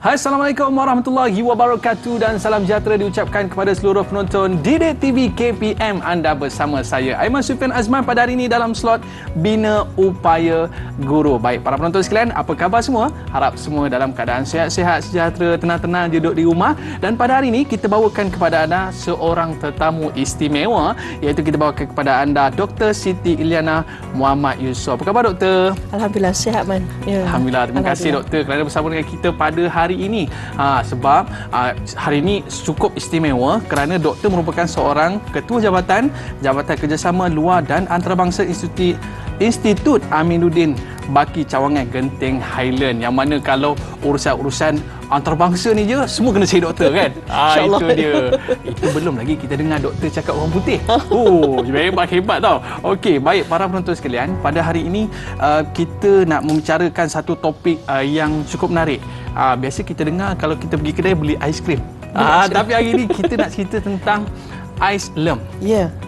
Assalamualaikum warahmatullahi wabarakatuh dan salam sejahtera diucapkan kepada seluruh penonton Didik TV KPM. Anda bersama saya Aiman Sufian Azman pada hari ini dalam slot Bina Upaya Guru. Baik, para penonton sekalian, apa khabar semua? Harap semua dalam keadaan sihat-sihat, sejahtera, tenang-tenang duduk di rumah. Dan pada hari ini kita bawakan kepada anda seorang tetamu istimewa, iaitu kita bawakan kepada anda Dr. Siti Iliana Muhammad Yusof. Apa khabar doktor? Alhamdulillah sihat man. Ya. Alhamdulillah. Terima kasih doktor kerana bersama dengan kita pada hari ini. Sebab hari ini cukup istimewa kerana doktor merupakan seorang ketua Jabatan Kerjasama Luar dan Antarabangsa Institut Aminuddin Baki Cawangan Genting Highland, yang mana kalau urusan-urusan antarabangsa ni je semua kena cari doktor kan. Itu dia. Itu belum lagi kita dengar doktor cakap orang putih. Oh, hebat tau. Okey, baik para penonton sekalian, pada hari ini kita nak membicarakan satu topik yang cukup menarik. Biasa kita dengar kalau kita pergi kedai beli aiskrim. Tapi hari ini kita nak cerita tentang ais lem.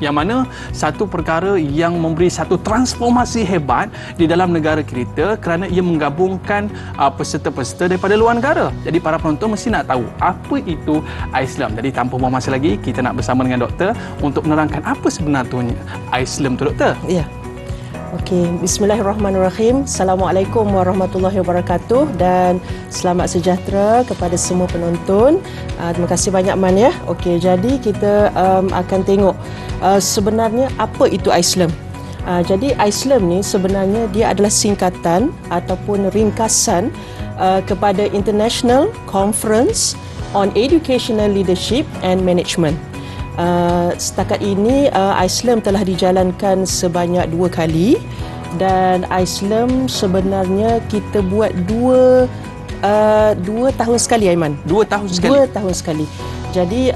Yang mana satu perkara yang memberi satu transformasi hebat di dalam negara kita kerana ia menggabungkan peserta-peserta daripada luar negara. Jadi para penonton mesti nak tahu apa itu ais lem. Jadi tanpa buang masa lagi, kita nak bersama dengan doktor untuk menerangkan apa sebenarnya ais lem tu doktor. Okey, bismillahirrahmanirrahim. Assalamualaikum warahmatullahi wabarakatuh dan selamat sejahtera kepada semua penonton. Terima kasih banyak Man ya. Okey, jadi kita akan tengok sebenarnya apa itu ais lem. Jadi ais lem ni sebenarnya dia adalah singkatan ataupun ringkasan kepada International Conference on Educational Leadership and Management. Setakat ini ais lem telah dijalankan sebanyak 2 kali dan ais lem sebenarnya kita buat 2 tahun sekali Aiman. 2 tahun sekali. 2 tahun sekali. Jadi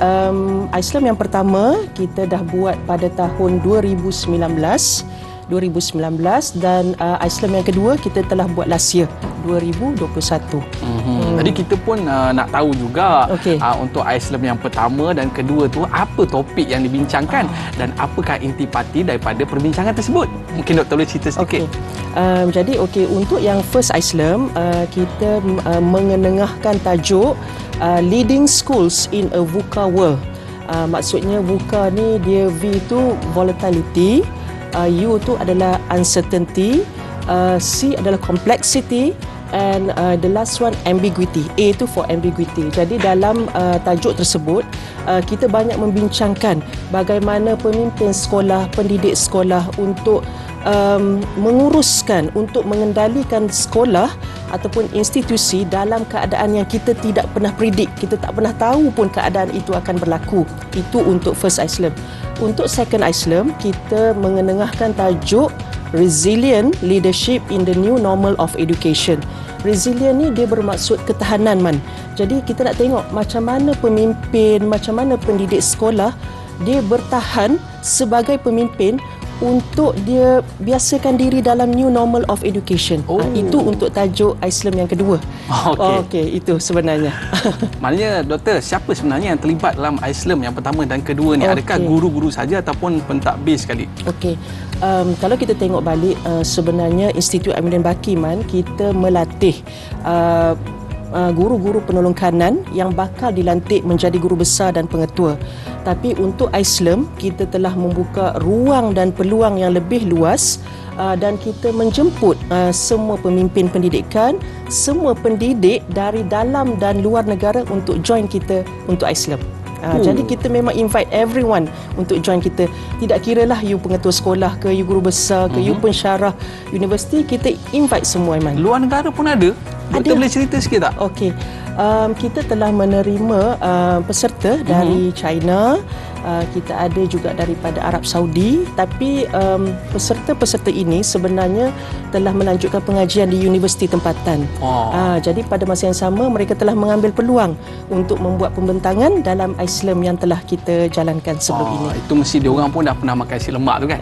ais lem yang pertama kita dah buat pada tahun 2019 dan ais lem yang kedua kita telah buat last year 2021. Jadi kita pun nak tahu juga untuk ais lem yang pertama dan kedua tu apa topik yang dibincangkan dan apakah intipati daripada perbincangan tersebut. Mungkin doktor boleh cerita sedikit. Jadi untuk yang first ais lem kita mengenengahkan tajuk Leading Schools in a VUCA World. Maksudnya VUCA ni dia V tu volatility, U tu adalah uncertainty, C adalah complexity, and the last one ambiguity. A tu for ambiguity. Jadi dalam tajuk tersebut kita banyak membincangkan bagaimana pemimpin sekolah, pendidik sekolah untuk menguruskan, untuk mengendalikan sekolah ataupun institusi dalam keadaan yang kita tidak pernah predik, kita tak pernah tahu pun keadaan itu akan berlaku. Itu untuk first ais lem. Untuk second ais lem kita mengenengahkan tajuk Resilient Leadership in the New Normal of Education. Resilient ni dia bermaksud ketahanan Man. Jadi kita nak tengok macam mana pemimpin, macam mana pendidik sekolah dia bertahan sebagai pemimpin untuk dia biasakan diri dalam new normal of education. Itu untuk tajuk ais lem yang kedua. Okey, itu sebenarnya. Maknanya doktor, siapa sebenarnya yang terlibat dalam ais lem yang pertama dan kedua ni? Adakah guru-guru saja ataupun pentadbir sekali? Kalau kita tengok balik sebenarnya Institut Aminuddin Baki Man, kita melatih guru-guru penolong kanan yang bakal dilantik menjadi guru besar dan pengetua. Tapi untuk ais lem kita telah membuka ruang dan peluang yang lebih luas dan kita menjemput semua pemimpin pendidikan, semua pendidik dari dalam dan luar negara untuk join kita untuk ais lem. Jadi kita memang invite everyone untuk join kita. Tidak kiralah you pengetua sekolah ke, you guru besar ke, you pensyarah universiti, kita invite semua Iman. Luar negara pun ada? Doktor boleh cerita sikit tak? Kita telah menerima peserta dari China, kita ada juga daripada Arab Saudi, tapi peserta-peserta ini sebenarnya telah melanjutkan pengajian di universiti tempatan. Jadi pada masa yang sama mereka telah mengambil peluang untuk membuat pembentangan dalam ais lem yang telah kita jalankan sebelum ini. Itu mesti diorang pun dah pernah makan nasi lemak tu kan?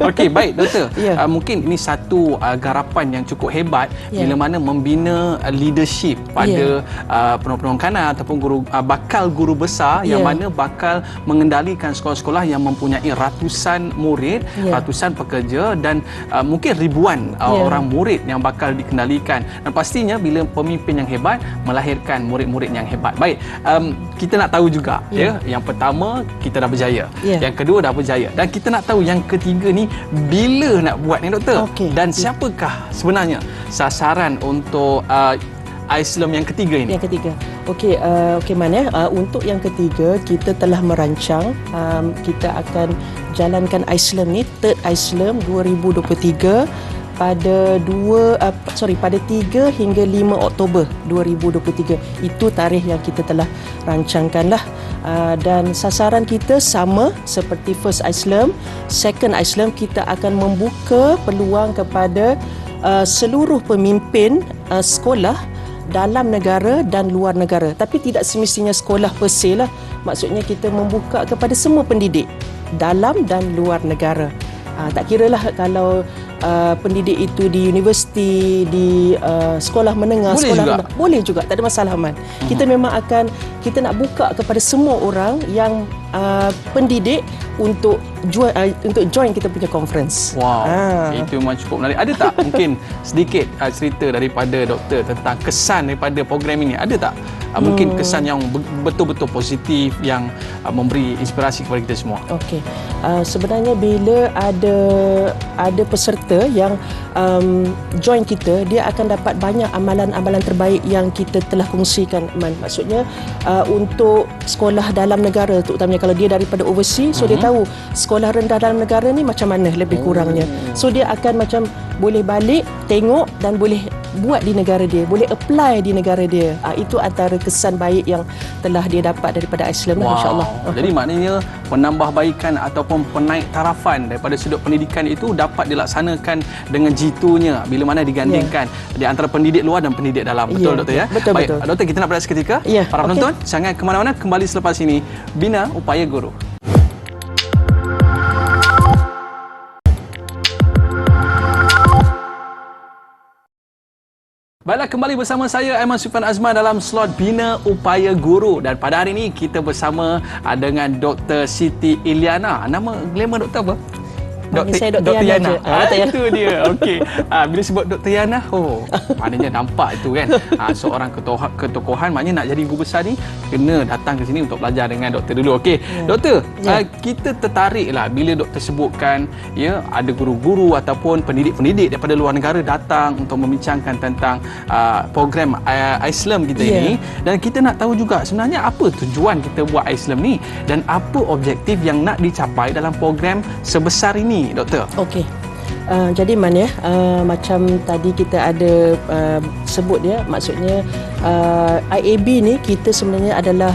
Okey, baik doktor. Mungkin ini satu garapan yang cukup hebat bila mana membina leadership pada penolong kanan ataupun bakal guru besar yang mana bakal mengendalikan sekolah-sekolah yang mempunyai ratusan murid, ratusan pekerja dan mungkin ribuan orang murid yang bakal dikendalikan. Dan pastinya bila pemimpin yang hebat melahirkan murid-murid yang hebat. Baik, kita nak tahu juga yang pertama kita dah berjaya, yang kedua dah berjaya, dan kita nak tahu yang ketiga ni bila nak buat ni doktor, dan siapakah sebenarnya sasaran untuk ISLAM yang ketiga ini? Yang ketiga. Okey Man ya. Untuk yang ketiga kita telah merancang kita akan jalankan ISLAM ni, Third ISLAM 2023 pada 3 hingga 5 Oktober 2023. Itu tarikh yang kita telah rancangkanlah. Dan sasaran kita sama seperti First ISLAM. Second ISLAM kita akan membuka peluang kepada seluruh pemimpin sekolah dalam negara dan luar negara. Tapi tidak semestinya sekolah per se lah. Maksudnya kita membuka kepada semua pendidik dalam dan luar negara. Tak kiralah kalau pendidik itu di universiti, di sekolah menengah, boleh juga, tak ada masalah Man. Kita memang kita nak buka kepada semua orang yang pendidik untuk join kita punya conference. Wow, itu memang cukup menarik. Ada tak mungkin sedikit cerita daripada doktor tentang kesan daripada program ini? Ada tak mungkin kesan yang betul-betul positif yang memberi inspirasi kepada kita semua? Okey. Sebenarnya bila ada peserta yang join kita, dia akan dapat banyak amalan-amalan terbaik yang kita telah kongsikan Man. Maksudnya untuk sekolah dalam negara, terutamanya kalau dia daripada overseas, so dia tahu sekolah rendah dalam negara ni macam mana lebih kurangnya. So dia akan macam boleh balik tengok dan boleh buat di negara dia, boleh apply di negara dia. Itu antara kesan baik yang telah dia dapat daripada ISLAM insya-Allah. Jadi maknanya penambahbaikan ataupun penaik tarafan daripada sudut pendidikan itu dapat dilaksanakan dengan jitunya bila mana digandingkan di antara pendidik luar dan pendidik dalam. Betul doktor ya? Betul. Baik, doktor, kita nak berehat seketika. Para penonton jangan ke mana-mana, kembali selepas ini Bina Upaya Guru. Baiklah, kembali bersama saya Aiman Sufian Azman dalam slot Bina Upaya Guru, dan pada hari ini kita bersama dengan Dr. Siti Iliana. Nama glamour doktor apa? Dr. Yana. Itu dia. Okey. Bila sebut Dr. Yana, maknanya nampak itu kan. Seorang ketokohan, maknanya nak jadi guru besar ni kena datang ke sini untuk belajar dengan doktor dulu. Okey. Doktor, kita tertariklah bila doktor sebutkan ada guru-guru ataupun pendidik-pendidik daripada luar negara datang untuk membincangkan tentang program ISLAM kita ini, dan kita nak tahu juga sebenarnya apa tujuan kita buat ISLAM ni dan apa objektif yang nak dicapai dalam program sebesar ini, doktor. Okey. Jadi Man ya, macam tadi kita ada sebut ya, maksudnya IAB ni kita sebenarnya adalah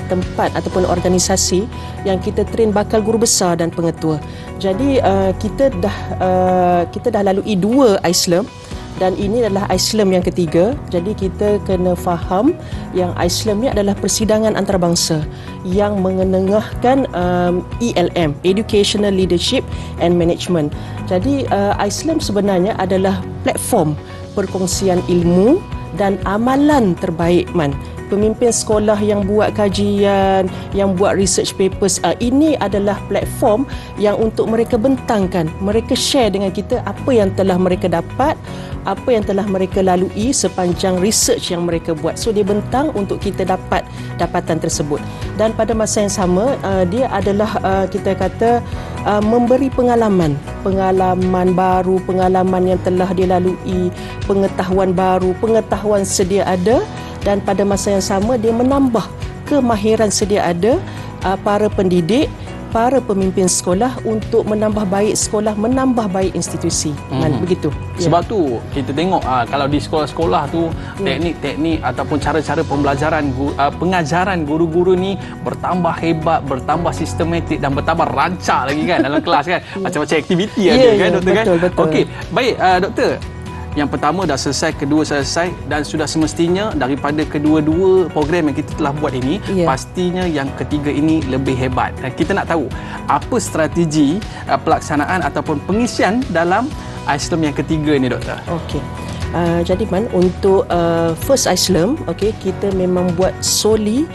tempat ataupun organisasi yang kita train bakal guru besar dan pengetua. Jadi kita dah lalui 2 ISLAM dan ini adalah ISLAM yang ketiga. Jadi kita kena faham yang ISLAM ni adalah persidangan antarabangsa yang mengenengahkan ELM, Educational Leadership and Management. Jadi ISLAM sebenarnya adalah platform perkongsian ilmu dan amalan terbaik Man. Pemimpin sekolah yang buat kajian, yang buat research papers, ini adalah platform yang untuk mereka bentangkan, mereka share dengan kita apa yang telah mereka dapat, apa yang telah mereka lalui sepanjang research yang mereka buat. So dia bentang untuk kita dapat dapatan tersebut. Dan pada masa yang sama, dia adalah kita kata memberi pengalaman baru, pengalaman yang telah dia lalui, pengetahuan baru, pengetahuan sedia ada, dan pada masa yang sama dia menambah kemahiran sedia ada para pendidik, para pemimpin sekolah untuk menambah baik sekolah, menambah baik institusi. Begitu. Sebab tu kita tengok kalau di sekolah-sekolah tu teknik-teknik ataupun cara-cara pembelajaran pengajaran guru-guru ni bertambah hebat, bertambah sistematik dan bertambah rancak lagi kan dalam kelas kan. Macam-macam aktiviti ada kan doktor kan. Betul. Okey, baik doktor. Yang pertama dah selesai, kedua selesai, dan sudah semestinya daripada kedua-dua program yang kita telah buat ini, pastinya yang ketiga ini lebih hebat. Dan kita nak tahu apa strategi pelaksanaan ataupun pengisian dalam ISLAM yang ketiga ini, doktor. Okey. Jadi Man, untuk first ISLAM, kita memang buat solely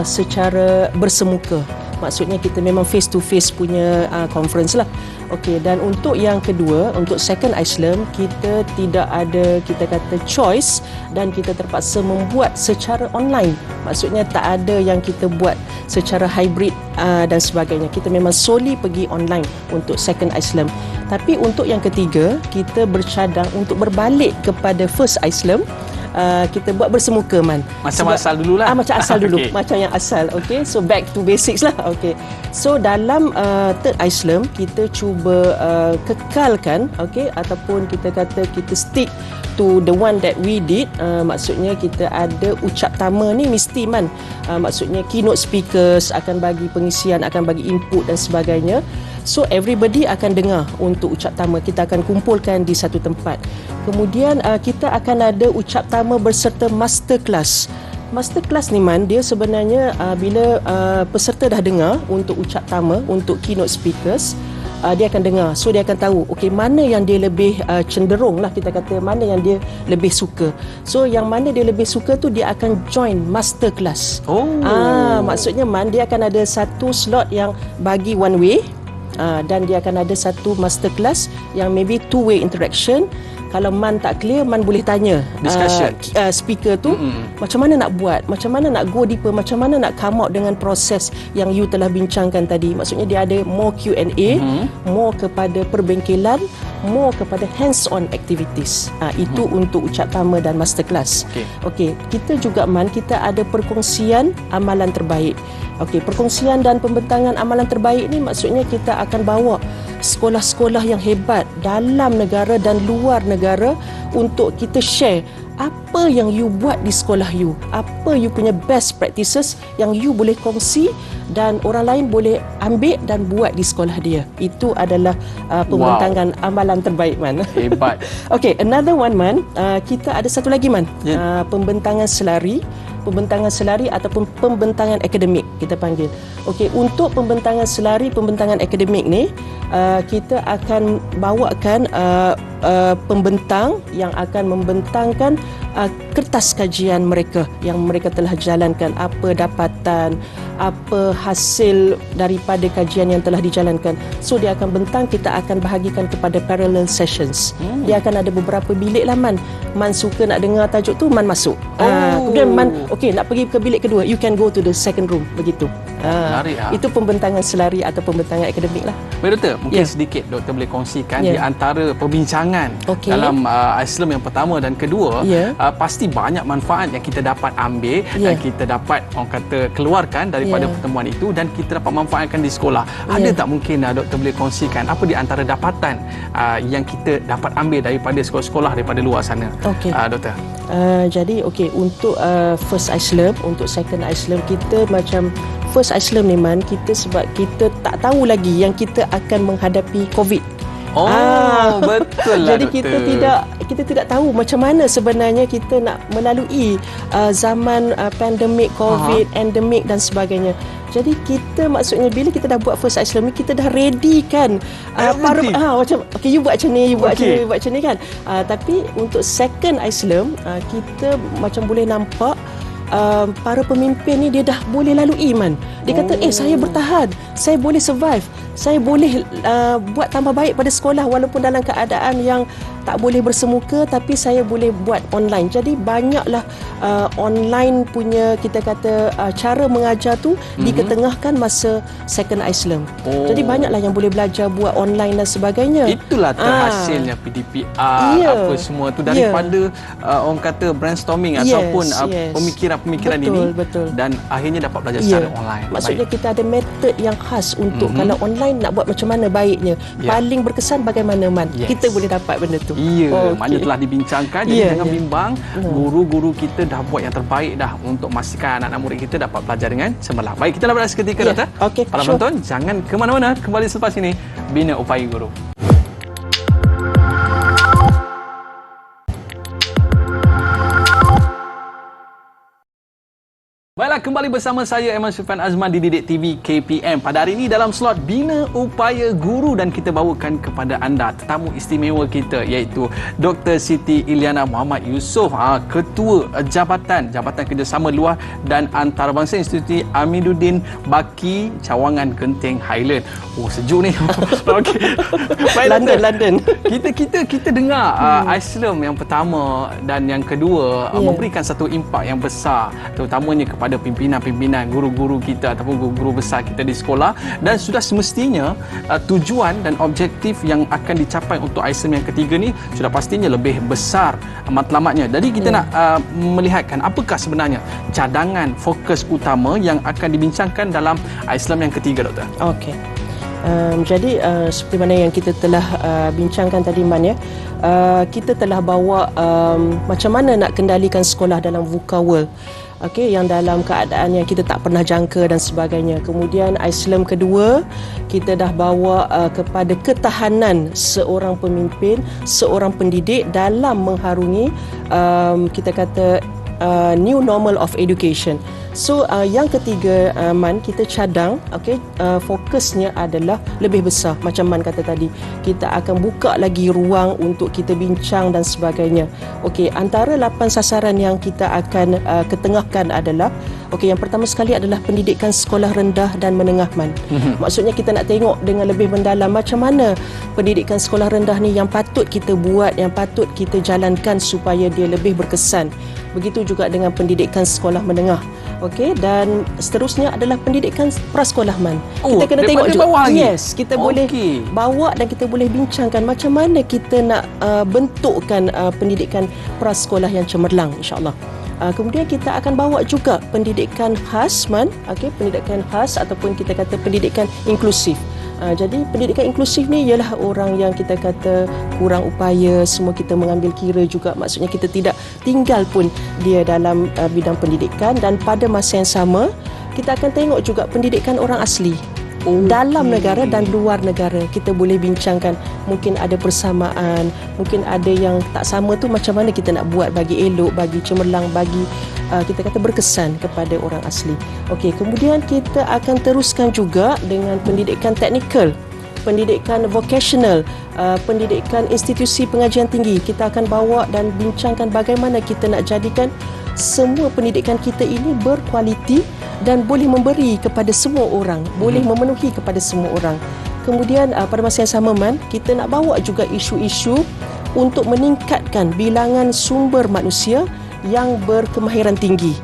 secara bersemuka. Maksudnya kita memang face to face punya conference lah. Okey, dan untuk yang kedua, untuk second Islam, kita tidak ada, kita kata, choice dan kita terpaksa membuat secara online. Maksudnya tak ada yang kita buat secara hybrid dan sebagainya. Kita memang solely pergi online untuk second Islam. Tapi untuk yang ketiga, kita bercadang untuk berbalik kepada first Islam. Kita buat bersemuka, Man. Macam asal dululah. Macam asal dulu. Okay. Macam yang asal. Okay. So back to basics lah. Okay. So dalam third Islam, kita cuba kekalkan, okay, ataupun kita kata kita stick to the one that we did. Maksudnya kita ada ucap tama ni mesti, Man. Maksudnya keynote speakers akan bagi pengisian, akan bagi input dan sebagainya. So everybody akan dengar untuk ucap tama. Kita akan kumpulkan di satu tempat. Kemudian kita akan ada ucap tama berserta masterclass. Masterclass ni, Man, dia sebenarnya bila peserta dah dengar untuk ucap tama, untuk keynote speakers, dia akan dengar. So dia akan tahu okey, mana yang dia lebih cenderung lah, kita kata, mana yang dia lebih suka. So yang mana dia lebih suka tu dia akan join masterclass. Maksudnya, Man, dia akan ada satu slot yang bagi one way, dan dia akan ada satu masterclass yang maybe two way interaction. Kalau Man tak clear, Man boleh tanya discussion speaker tu, macam mana nak buat, macam mana nak go deeper, macam mana nak come out dengan proses yang you telah bincangkan tadi. Maksudnya dia ada more Q&A, more kepada perbengkelan, more kepada hands-on activities. Itu untuk ucap tama dan masterclass. Okey, kita juga, Man, kita ada perkongsian amalan terbaik. Okey, perkongsian dan pembentangan amalan terbaik ni maksudnya kita akan bawa sekolah-sekolah yang hebat dalam negara dan luar negara untuk kita share apa yang you buat di sekolah you, apa you punya best practices yang you boleh kongsi dan orang lain boleh ambil dan buat di sekolah dia. Itu adalah pembentangan amalan terbaik, Man. Hebat. Okay, another one, Man. Kita ada satu lagi, Man. Pembentangan selari. Pembentangan selari ataupun pembentangan akademik kita panggil. Okey, untuk pembentangan selari, pembentangan akademik ni, kita akan bawakan pembentang yang akan membentangkan kertas kajian mereka yang mereka telah jalankan, apa dapatan, apa hasil daripada kajian yang telah dijalankan. So dia akan bentang, kita akan bahagikan kepada parallel sessions. Dia akan ada beberapa bilik lah, Man. Man suka nak dengar tajuk tu, Man masuk. Kemudian Man, okey, nak pergi ke bilik kedua, you can go to the second room, begitu. Menarik. Itu pembentangan selari atau pembentangan akademik lah. Baik, Doktor, mungkin sedikit Doktor boleh kongsikan di antara perbincangan dalam Islam yang pertama dan kedua, pasti banyak manfaat yang kita dapat ambil dan kita dapat, orang kata, keluarkan daripada pertemuan itu dan kita dapat manfaatkan di sekolah. Ada tak mungkin Doktor boleh kongsikan apa di antara dapatan yang kita dapat ambil daripada sekolah-sekolah daripada luar sana? Doktor. Jadi untuk first Islam, untuk second Islam, kita macam first Islam ni, Man, kita sebab kita tak tahu lagi yang kita akan menghadapi COVID. Betul lah, jadi Doktor. kita tidak tahu macam mana sebenarnya kita nak melalui zaman pandemik COVID, endemik dan sebagainya. Jadi kita, maksudnya bila kita dah buat first Islam ni, kita dah ready kan macam okey, you buat macam ni, you buat macam ni, you buat macam ni kan. Tapi untuk second Islam, kita macam boleh nampak para pemimpin ni dia dah boleh lalui, Man. Dia kata, saya bertahan, saya boleh survive, saya boleh buat tambah baik pada sekolah walaupun dalam keadaan yang tak boleh bersemuka, tapi saya boleh buat online. Jadi banyaklah online punya, kita kata, cara mengajar tu diketengahkan masa second Islam. Jadi banyaklah yang boleh belajar buat online dan sebagainya. Itulah terhasilnya PDPR, apa semua tu daripada orang kata brainstorming ataupun pemikiran-pemikiran ini, dan akhirnya dapat belajar secara online. Maksudnya kita ada metod yang khas untuk kalau online nak buat macam mana baiknya, paling berkesan bagaimana, Man. Kita boleh dapat benda tu. Maknanya telah dibincangkan. Jadi jangan bimbang, guru-guru kita dah buat yang terbaik dah untuk memastikan anak-anak murid kita dapat belajar dengan cemerlang. Baik, kita berehat seketika, Doktor. Para penonton, jangan ke mana-mana. Kembali selepas ini, Bina Upaya Guru. Baiklah, kembali bersama saya Aiman Syafan Azman di Didik TV KPM. Pada hari ini dalam slot Bina Upaya Guru, dan kita bawakan kepada anda tetamu istimewa kita, iaitu Dr. Siti Iliana Muhammad Yusof, Ketua Jabatan Kerjasama Luar dan Antarabangsa Institut Amiruddin Baki, Cawangan Genting Highland. Oh, sejuk ni. Okey. Baik, London. Kita dengar Islam yang pertama dan yang kedua memberikan satu impak yang besar, terutamanya kepada pimpinan-pimpinan, guru-guru kita ataupun guru-guru besar kita di sekolah, dan sudah semestinya tujuan dan objektif yang akan dicapai untuk Islam yang ketiga ni sudah pastinya lebih besar matlamatnya. Jadi kita nak melihatkan apakah sebenarnya cadangan fokus utama yang akan dibincangkan dalam Islam yang ketiga, Doktor. Okey. Jadi seperti mana yang kita telah bincangkan tadi, Man, ya, kita telah bawa macam mana nak kendalikan sekolah dalam VUCA World. Okey, yang dalam keadaan yang kita tak pernah jangka dan sebagainya. Kemudian Islam kedua, kita dah bawa kepada ketahanan seorang pemimpin, seorang pendidik dalam mengharungi kita kata new normal of education. So yang ketiga, Man, kita cadang, okey, fokusnya adalah lebih besar. Macam Man kata tadi, kita akan buka lagi ruang untuk kita bincang dan sebagainya. Okey, antara 8 sasaran yang kita akan ketengahkan adalah, okey, yang pertama sekali adalah pendidikan sekolah rendah dan menengah, Man. Maksudnya kita nak tengok dengan lebih mendalam macam mana pendidikan sekolah rendah ni yang patut kita buat, yang patut kita jalankan supaya dia lebih berkesan. Begitu juga dengan pendidikan sekolah menengah. Okey, dan seterusnya adalah pendidikan prasekolah, Man. Kita kena tengok juga. Yes, kita boleh bawa dan kita boleh bincangkan macam mana kita nak bentukkan pendidikan prasekolah yang cemerlang, insya-Allah. Kemudian kita akan bawa juga pendidikan khas, Man. Okey, pendidikan khas ataupun kita kata pendidikan inklusif. Jadi pendidikan inklusif ni ialah orang yang kita kata kurang upaya, semua kita mengambil kira juga. Maksudnya kita tidak tinggal pun dia dalam bidang pendidikan, dan pada masa yang sama kita akan tengok juga pendidikan orang asli. Dalam negara dan luar negara kita boleh bincangkan, mungkin ada persamaan, mungkin ada yang tak sama tu, macam mana kita nak buat bagi elok, bagi cemerlang, bagi kita kata berkesan kepada orang asli. Okey, kemudian kita akan teruskan juga dengan pendidikan teknikal, pendidikan vocational, pendidikan institusi pengajian tinggi. Kita akan bawa dan bincangkan bagaimana kita nak jadikan semua pendidikan kita ini berkualiti dan boleh memberi kepada semua orang, boleh memenuhi kepada semua orang. Kemudian pada masa yang sama, Man, kita nak bawa juga isu-isu untuk meningkatkan bilangan sumber manusia yang berkemahiran tinggi.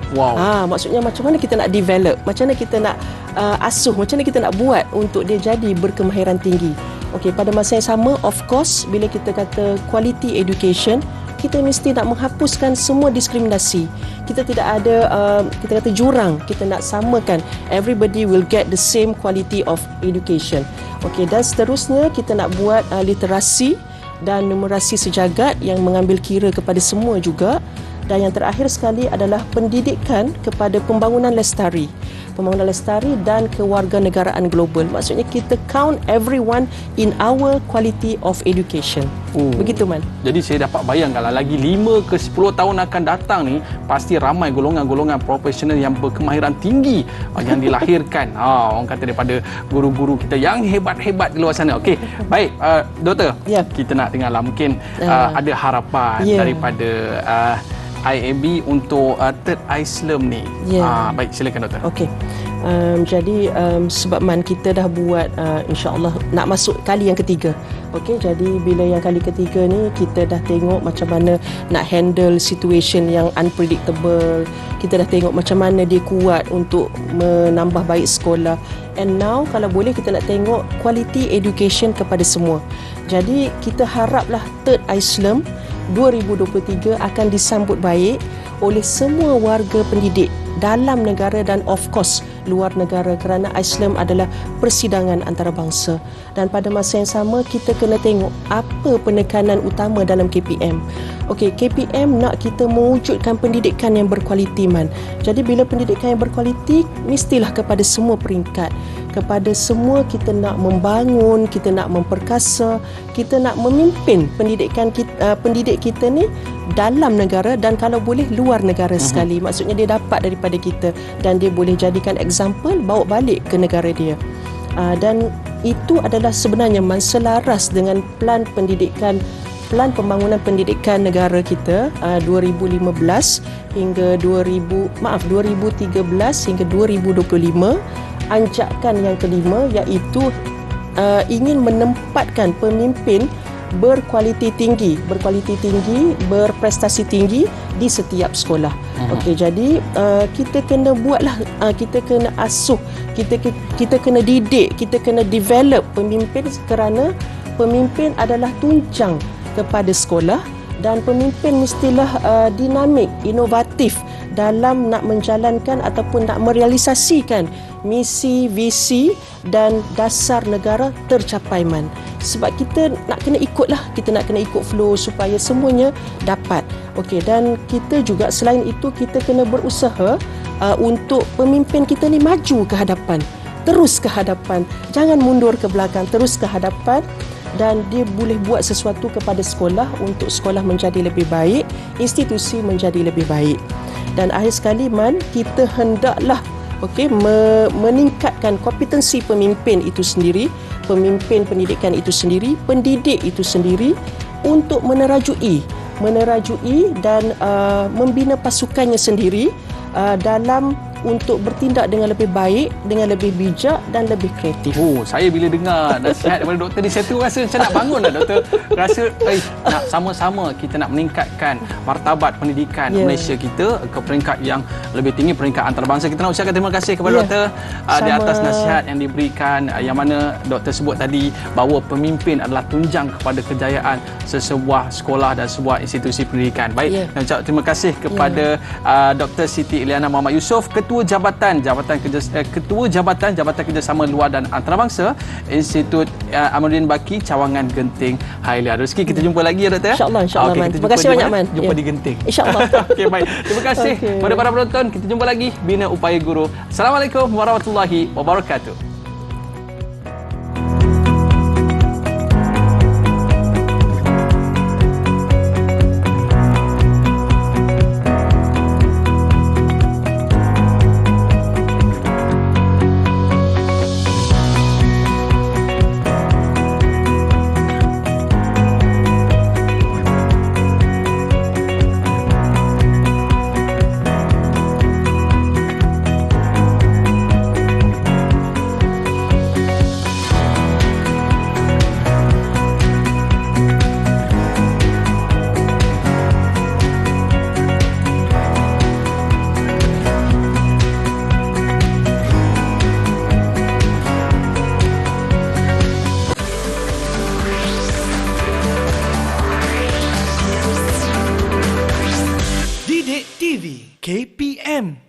Maksudnya macam mana kita nak develop, macam mana kita nak asuh, macam mana kita nak buat untuk dia jadi berkemahiran tinggi. Okey, pada masa yang sama, of course, bila kita kata quality education, kita mesti nak menghapuskan semua diskriminasi. Kita tidak ada kita kata jurang, kita nak samakan, everybody will get the same quality of education. Okey, dan seterusnya kita nak buat literasi dan numerasi sejagat yang mengambil kira kepada semua juga. Dan yang terakhir sekali adalah pendidikan kepada pembangunan lestari dan kewarganegaraan global. Maksudnya kita count everyone in our quality of education. Begitu, Man. Jadi saya dapat bayang kalau lagi 5 ke 10 tahun akan datang ni, pasti ramai golongan-golongan profesional yang berkemahiran tinggi yang dilahirkan. Orang kata daripada guru-guru kita yang hebat-hebat di luar sana. Okey, baik, Doktor. Kita nak dengarlah, mungkin ada harapan daripada IAB untuk Third Islam ni. Baik, silakan, Doktor. Okey. Jadi sebab, Man, kita dah buat insya-Allah nak masuk kali yang ketiga. Okey, jadi bila yang kali ketiga ni kita dah tengok macam mana nak handle situation yang unpredictable. Kita dah tengok macam mana dia kuat untuk menambah baik sekolah. And now kalau boleh kita nak tengok quality education kepada semua. Jadi kita haraplah Third Islam 2023 akan disambut baik oleh semua warga pendidik dalam negara dan of course luar negara, kerana Islam adalah persidangan antarabangsa. Dan pada masa yang sama kita kena tengok apa penekanan utama dalam KPM. Okey, KPM nak kita mewujudkan pendidikan yang berkualiti, Man. Jadi bila pendidikan yang berkualiti, mestilah kepada semua peringkat, kepada semua kita nak membangun, kita nak memperkasa, kita nak memimpin pendidikan kita, pendidik kita ni dalam negara dan kalau boleh luar negara sekali. Maksudnya dia dapat daripada kita dan dia boleh jadikan example bawa balik ke negara dia. Dan itu adalah sebenarnya selaras dengan plan pembangunan pendidikan negara kita 2015 hingga 2013 hingga 2025. Anjakan yang kelima iaitu ingin menempatkan pemimpin berkualiti tinggi, berprestasi tinggi di setiap sekolah. Okey, jadi kita kena buatlah, kita kena asuh, kita kena didik, kita kena develop pemimpin kerana pemimpin adalah tunjang kepada sekolah dan pemimpin mestilah dinamik, inovatif dalam nak menjalankan ataupun nak merealisasikan misi, visi dan dasar negara tercapai man. Sebab kita nak kena ikut flow supaya semuanya dapat. Okey, dan kita juga selain itu kita kena berusaha untuk pemimpin kita ni maju ke hadapan. Terus ke hadapan, jangan mundur ke belakang, terus ke hadapan. Dan dia boleh buat sesuatu kepada sekolah untuk sekolah menjadi lebih baik, institusi menjadi lebih baik. Dan akhir sekali kita hendaklah meningkatkan kompetensi pemimpin itu sendiri, pemimpin pendidikan itu sendiri, pendidik itu sendiri untuk menerajui dan membina pasukannya sendiri dalam untuk bertindak dengan lebih baik, dengan lebih bijak dan lebih kreatif. Saya bila dengar nasihat daripada doktor di situ rasa macam nak bangun dah doktor. Rasa nak sama-sama kita nak meningkatkan martabat pendidikan Malaysia kita ke peringkat yang lebih tinggi, peringkat antarabangsa. Kita nak ucapkan terima kasih kepada doktor di atas nasihat yang diberikan, yang mana doktor sebut tadi bahawa pemimpin adalah tunjang kepada kejayaan sesebuah sekolah dan sebuah institusi pendidikan. Baik, dan ucap terima kasih kepada Dr. Siti Eliana Muhammad Yusof, Ketua Jabatan Kerjasama Luar dan Antarabangsa Institut Amaluddin Baki, Cawangan Genting, Halia. Rezeki kita jumpa lagi ya doktor. InsyaAllah, Man. Terima kasih banyak Man. Jumpa di Genting. InsyaAllah. Okey, baik. Terima kasih kepada para penonton. Kita jumpa lagi Bina Upaya Guru. Assalamualaikum warahmatullahi wabarakatuh. KPM